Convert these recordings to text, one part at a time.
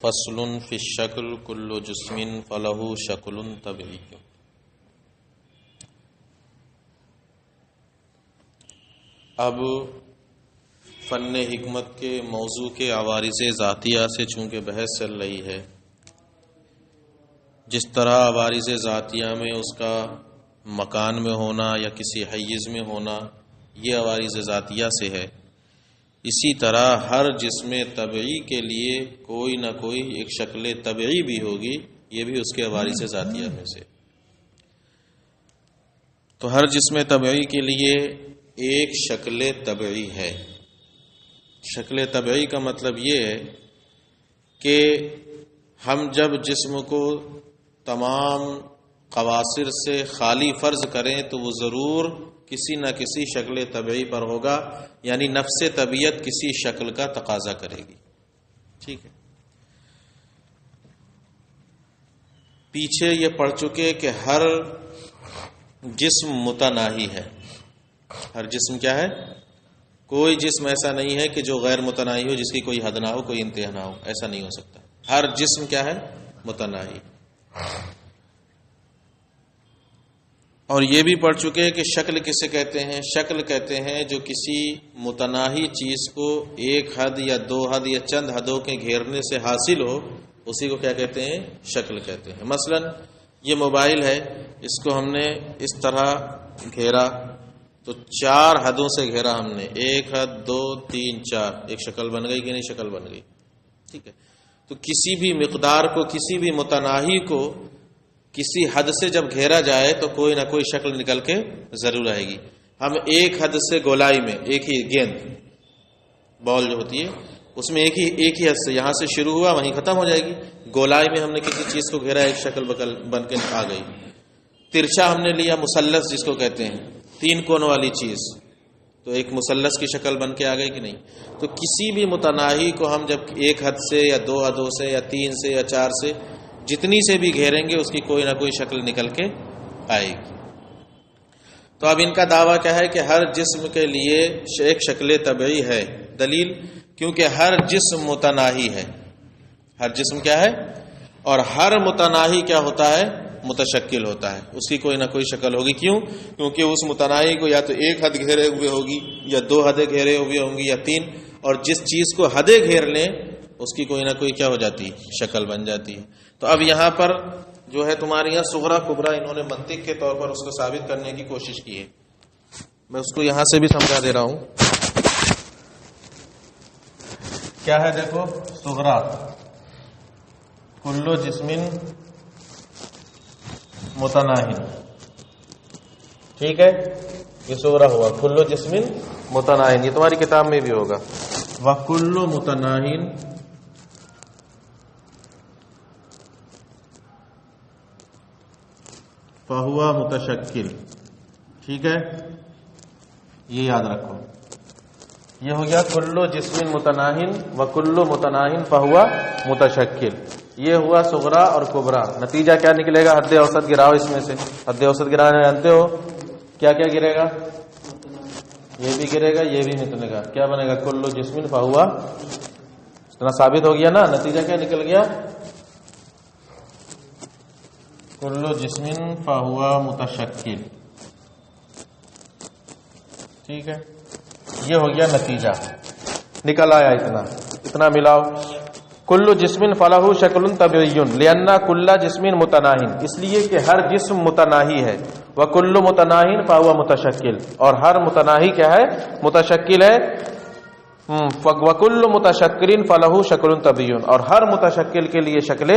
فصل فی الشکل کل جسم فلہ شکل طبعی۔ اب فن حکمت کے موضوع کے عوارض ذاتیہ سے چونکہ بحث چل رہی ہے، جس طرح عوارض ذاتیہ میں اس کا مکان میں ہونا یا کسی حیز میں ہونا یہ عوارض ذاتیہ سے ہے، اسی طرح ہر جسم طبعی کے لیے کوئی نہ کوئی ایک شکل طبعی بھی ہوگی، یہ بھی اس کے عوارض ذاتیہ میں سے۔ تو ہر جسم طبعی کے لیے ایک شکل طبعی ہے۔ شکل طبعی کا مطلب یہ ہے کہ ہم جب جسم کو تمام قواصر سے خالی فرض کریں تو وہ ضرور کسی نہ کسی شکل طبعی پر ہوگا، یعنی نفس طبیعت کسی شکل کا تقاضا کرے گی۔ ٹھیک ہے، پیچھے یہ پڑھ چکے کہ ہر جسم متناہی ہے۔ ہر جسم کیا ہے؟ کوئی جسم ایسا نہیں ہے کہ جو غیر متناہی ہو، جس کی کوئی حد نہ ہو، کوئی انتہا نہ ہو، ایسا نہیں ہو سکتا۔ ہر جسم کیا ہے؟ متناہی۔ اور یہ بھی پڑھ چکے کہ شکل کسے کہتے ہیں؟ شکل کہتے ہیں جو کسی متناہی چیز کو ایک حد یا دو حد یا چند حدوں کے گھیرنے سے حاصل ہو، اسی کو کیا کہتے ہیں؟ شکل کہتے ہیں۔ مثلا یہ موبائل ہے، اس کو ہم نے اس طرح گھیرا تو 4 حدوں سے گھیرا ہم نے، 1 حد 2 3 4، ایک شکل بن گئی کہ نہیں؟ شکل بن گئی۔ ٹھیک ہے، تو کسی بھی مقدار کو، کسی بھی متناہی کو کسی حد سے جب گھیرا جائے تو کوئی نہ کوئی شکل نکل کے ضرور آئے گی۔ ہم ایک حد سے گولائی میں، ایک ہی گیند بال جو ہوتی ہے اس میں ایک ہی حد سے، یہاں سے شروع ہوا وہیں ختم ہو جائے گی۔ گولائی میں ہم نے کسی چیز کو گھیرا، ایک شکل بن کے آ گئی۔ ترچھا ہم نے لیا، مثلث جس کو کہتے ہیں، 3 کونوں والی چیز، تو ایک مثلث کی شکل بن کے آ گئی کہ نہیں؟ تو کسی بھی متناہی کو ہم جب ایک حد سے یا 2 حدوں سے یا 3 سے یا 4 سے جتنی سے بھی گھیریں گے اس کی کوئی نہ کوئی شکل نکل کے آئے گی۔ تو اب ان کا دعویٰ کیا ہے کہ ہر جسم کے لیے ایک شکل طبعی ہے۔ دلیل؟ کیونکہ ہر جسم متناہی ہے۔ ہر جسم کیا ہے؟ اور ہر متناہی کیا ہوتا ہے؟ متشکل ہوتا ہے، اس کی کوئی نہ کوئی شکل ہوگی۔ کیوں؟ کیونکہ اس متناہی کو یا تو ایک حد گھیرے ہوئے ہوگی، یا 2 حدیں گھیرے ہوئے ہوں گی، یا 3، اور جس چیز کو حدیں گھیر لیں اس کی کوئی نہ کوئی کیا ہو جاتی ہے؟ شکل بن جاتی ہے۔ تو اب یہاں پر جو ہے تمہارے یہاں صغرا کبرا، انہوں نے منطق کے طور پر اس کو ثابت کرنے کی کوشش کی ہے۔ میں اس کو یہاں سے بھی سمجھا دے رہا ہوں۔ کیا ہے؟ دیکھو، صغرا کل جسم متناہی، ٹھیک ہے، یہ صغرا ہوا کل جسم متناہی، یہ تمہاری کتاب میں بھی ہوگا۔ وَكُلُّ مُتَنَاهٍ فَهُوَ متشکل۔ ٹھیک ہے، یہ یاد رکھو، یہ ہو گیا کل جسم متناہن وکل متناہن فہوا متشکل۔ یہ ہوا صغرا اور کبرا۔ نتیجہ کیا نکلے گا؟ حد اوسط گراؤ اس میں سے۔ حد اوسط گرانے جانتے ہو کیا کیا گرے گا؟ یہ بھی گرے گا، یہ بھی نکلے گا، کیا بنے گا؟ کل جسم فہوا، اتنا ثابت ہو گیا نا؟ نتیجہ کیا نکل گیا؟ کل جسم فہوا متشکل۔ ٹھیک ہے، یہ ہو گیا نتیجہ، نکل آیا اتنا ملاؤ۔ کل جسم فلہ شکل طبعی لأن کل جسم متناہن، اس لیے کہ ہر جسم متناہی ہے۔ وکل متناہن فہو متشکل، اور ہر متناہی کیا ہے؟ متشکل ہے۔ وکل متشکل فلہ شکل طبعی، اور ہر متشکل کے لیے شکل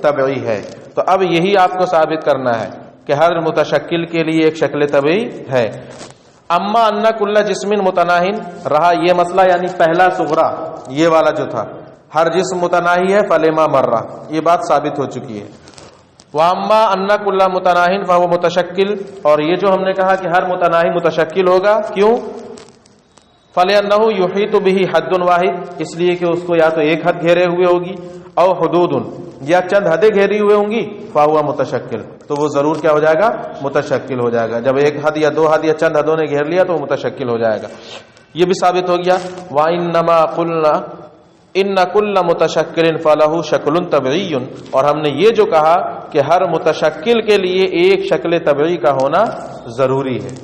طبعی ہے۔ تو اب یہی آپ کو ثابت کرنا ہے کہ ہر متشکل کے لیے ایک شکل طبعی ہے۔ اما ان کل جسم متناہن، رہا یہ مسئلہ، یعنی پہلا صغرا یہ والا جو تھا، ہر جسم متناہی ہے، فلما مرہ، یہ بات ثابت ہو چکی ہے۔ واما ان کل متناہن فهو متشکل، اور یہ جو ہم نے کہا کہ ہر متناہی متشکل ہوگا، کیوں؟ فلأنه يحيط به حد واحد، اس لیے کہ اس کو یا تو ایک حد گھیرے ہوئے ہوگی، او حدود، یا چند حدیں گھیری ہوئے ہوں گی، فهو متشکل، تو وہ ضرور کیا ہو جائے گا؟ متشکل ہو جائے گا۔ جب ایک حد یا 2 حد یا چند حدوں نے گھیر لیا تو وہ متشکل ہو جائے گا۔ یہ بھی ثابت ہو گیا۔ وَإِنَّمَا قُلْنَا ان کل متشکل فلہ شکل طبعی، اور ہم نے یہ جو کہا کہ ہر متشکل کے لیے ایک شکل طبعی کا ہونا ضروری ہے،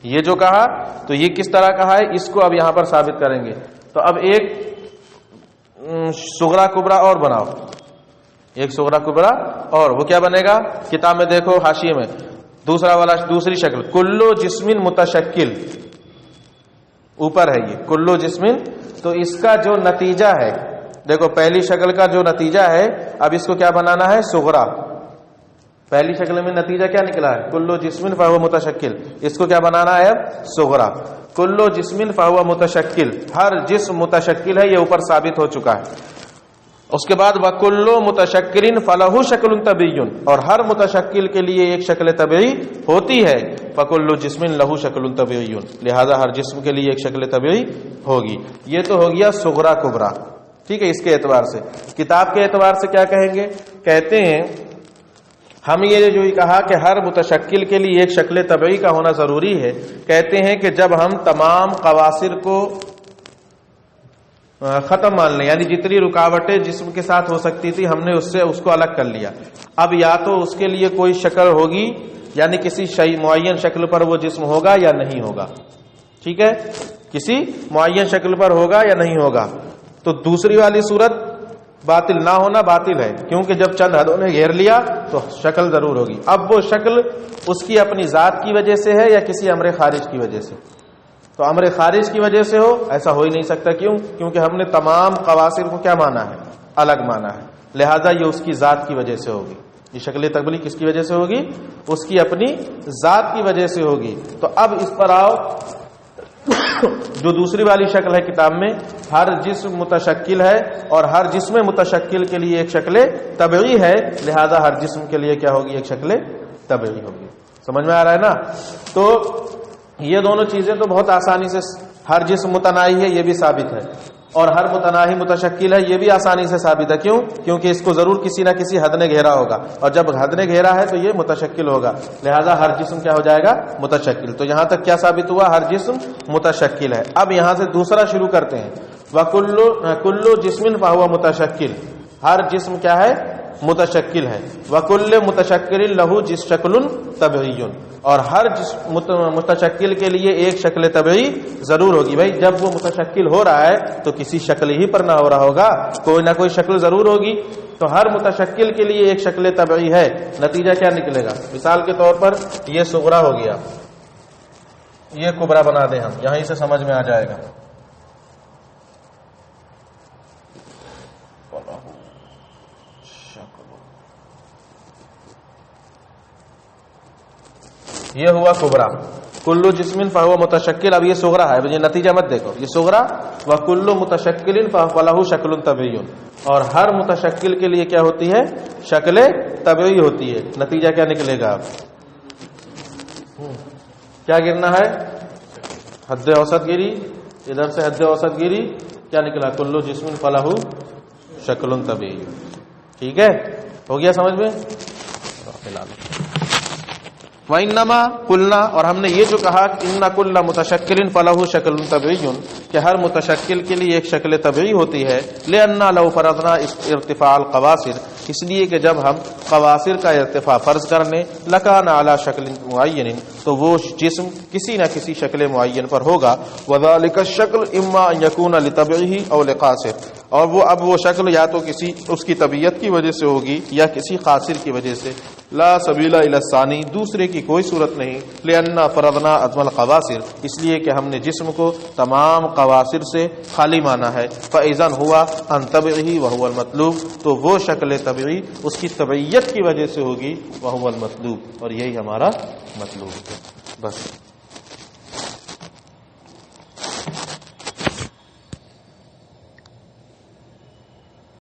یہ جو کہا تو یہ کس طرح کہا ہے، اس کو اب یہاں پر ثابت کریں گے. تو اب ایک صغرا کبرا اور بناؤ، ایک صغرا کبرا اور وہ کیا بنے گا، کتاب میں دیکھو حاشیے میں دوسرا والا دوسری شکل کلو جسم متشکل، اوپر ہے یہ کلو جسم. تو اس کا جو نتیجہ ہے دیکھو، پہلی شکل کا جو نتیجہ ہے اب اس کو کیا بنانا ہے، صغرا. پہلی شکل میں نتیجہ کیا نکلا ہے، کلو جسم فہو متشکل، اس کو کیا بنانا ہے اب صغرا. کلو جسم فہو متشکل، ہر جسم متشکل ہے، یہ اوپر ثابت ہو چکا ہے. اس کے بعد وکلو متشکل فلہ شکل طبعی، اور ہر متشکل کے لیے ایک شکل طبعی ہوتی ہے. فکلو جسم لہ شکل طبعی، لہذا ہر جسم کے لیے ایک شکل طبعی ہوگی. یہ تو ہو گیا صغرا کبرا. ٹھیک ہے، اس کے اعتبار سے. کتاب کے اعتبار سے کیا کہیں گے، کہتے ہیں ہم یہ جو کہا کہ ہر متشکل کے لیے ایک شکل طبعی کا ہونا ضروری ہے، کہتے ہیں کہ جب ہم تمام قواصر کو ختم مان لیں، یعنی جتنی رکاوٹیں جسم کے ساتھ ہو سکتی تھی ہم نے اس کو الگ کر لیا. اب یا تو اس کے لیے کوئی شکل ہوگی، یعنی کسی معین شکل پر وہ جسم ہوگا یا نہیں ہوگا. ٹھیک ہے، کسی معین شکل پر ہوگا یا نہیں ہوگا. تو دوسری والی صورت باطل نہ ہونا باطل ہے، کیونکہ جب چند حدوں نے گھیر لیا تو شکل ضرور ہوگی. اب وہ شکل اس کی اپنی ذات کی وجہ سے ہے یا کسی امر خارج کی وجہ سے. تو امر خارج کی وجہ سے ہو ایسا ہو ہی نہیں سکتا. کیوں؟ کیونکہ ہم نے تمام قواصر کو کیا مانا ہے، الگ مانا ہے. لہذا یہ اس کی ذات کی وجہ سے ہوگی. یہ شکل طبعی کس کی وجہ سے ہوگی، اس کی اپنی ذات کی وجہ سے ہوگی. تو اب اس پر آؤ، جو دوسری والی شکل ہے کتاب میں، ہر جسم متشکل ہے اور ہر جسم متشکل کے لیے ایک شکل طبعی ہے، لہذا ہر جسم کے لیے کیا ہوگی، ایک شکل طبعی ہوگی. سمجھ میں آ رہا ہے نا؟ تو یہ دونوں چیزیں تو بہت آسانی سے، ہر جسم متناہی ہے یہ بھی ثابت ہے، اور ہر متناہی متشکل ہے یہ بھی آسانی سے ثابت ہے. کیوں؟ کیونکہ اس کو ضرور کسی نہ کسی حد نے گھیرا ہوگا، اور جب حد نے گھیرا ہے تو یہ متشکل ہوگا، لہذا ہر جسم کیا ہو جائے گا، متشکل. تو یہاں تک کیا ثابت ہوا، ہر جسم متشکل ہے. اب یہاں سے دوسرا شروع کرتے ہیں. وَكُلُّ جِسْمٍ فَهُوَ متشکل، ہر جسم کیا ہے، متشکل ہے. وَكُلُّ متشکل لَهُ شَکْلٌ طَبْعِیٌّ، اور ہر متشکل کے لیے ایک شکل طبعی ضرور ہوگی. بھائی جب وہ متشکل ہو رہا ہے تو کسی شکل ہی پر نہ ہو رہا ہوگا، کوئی نہ کوئی شکل ضرور ہوگی. تو ہر متشکل کے لیے ایک شکل طبعی ہے. نتیجہ کیا نکلے گا، مثال کے طور پر یہ صغرا ہو گیا، یہ کبرا بنا دیں ہم، یہیں سے سمجھ میں آ جائے گا. یہ ہوا کبرا. کلو جسم فہو متشکل. اب یہ صغرا ہے، یہ نتیجہ مت دیکھو، یہ صغرا. وکل متشکل فلہ شکل طبعی، اور ہر متشکل کے لیے کیا ہوتی ہے، شکل طبعی ہوتی ہے. نتیجہ کیا نکلے گا، کیا گرنا ہے، حد اوسط گیری. ادھر سے حد اوسط گیری، کیا نکلا، کلو جسم فلہ شکل طبعی. ٹھیک ہے، ہو گیا سمجھ میں. وَإِنَّمَا قُلْنَا، اور ہم نے یہ جو کہا کہ إِنَّ كُلَّ مُتَشَكِّلٍ فَلَهُ شَكْلٌ طَبْعِيٌّ، کہ ہر متشکل کے لیے ایک شکل طبعی ہوتی ہے. لِأَنَّا لَوْ فَرَضْنَا ارتفاع القواصر، اس لیے کہ جب ہم قواصر کا ارتفاع فرض کرنے، لَكَانَ عَلَى شَكْلٍ مُعَيَّنٍ، تو وہ جسم کسی نہ کسی شکل معین پر ہوگا. وَذَلِكَ الشَّكْلُ إِمَّا أَن يَكُونَ لِطَبْعِهِ أَوْ لِقَاصِرٍ، اور وہ اب وہ شکل یا تو کسی اس کی طبیعت کی وجہ سے ہوگی یا کسی قاصر کی وجہ سے. لا سبیل الی الثانی، دوسرے کی کوئی صورت نہیں. لأن فرضنا عدم القواصر، اس لیے کہ ہم نے جسم کو تمام قواصر سے خالی مانا ہے. فإذن ہوا عن طبعه وهو المطلوب، تو وہ شکل طبعی اس کی طبعیت کی وجہ سے ہوگی، وهو المطلوب، اور یہی ہمارا مطلوب ہے. بس.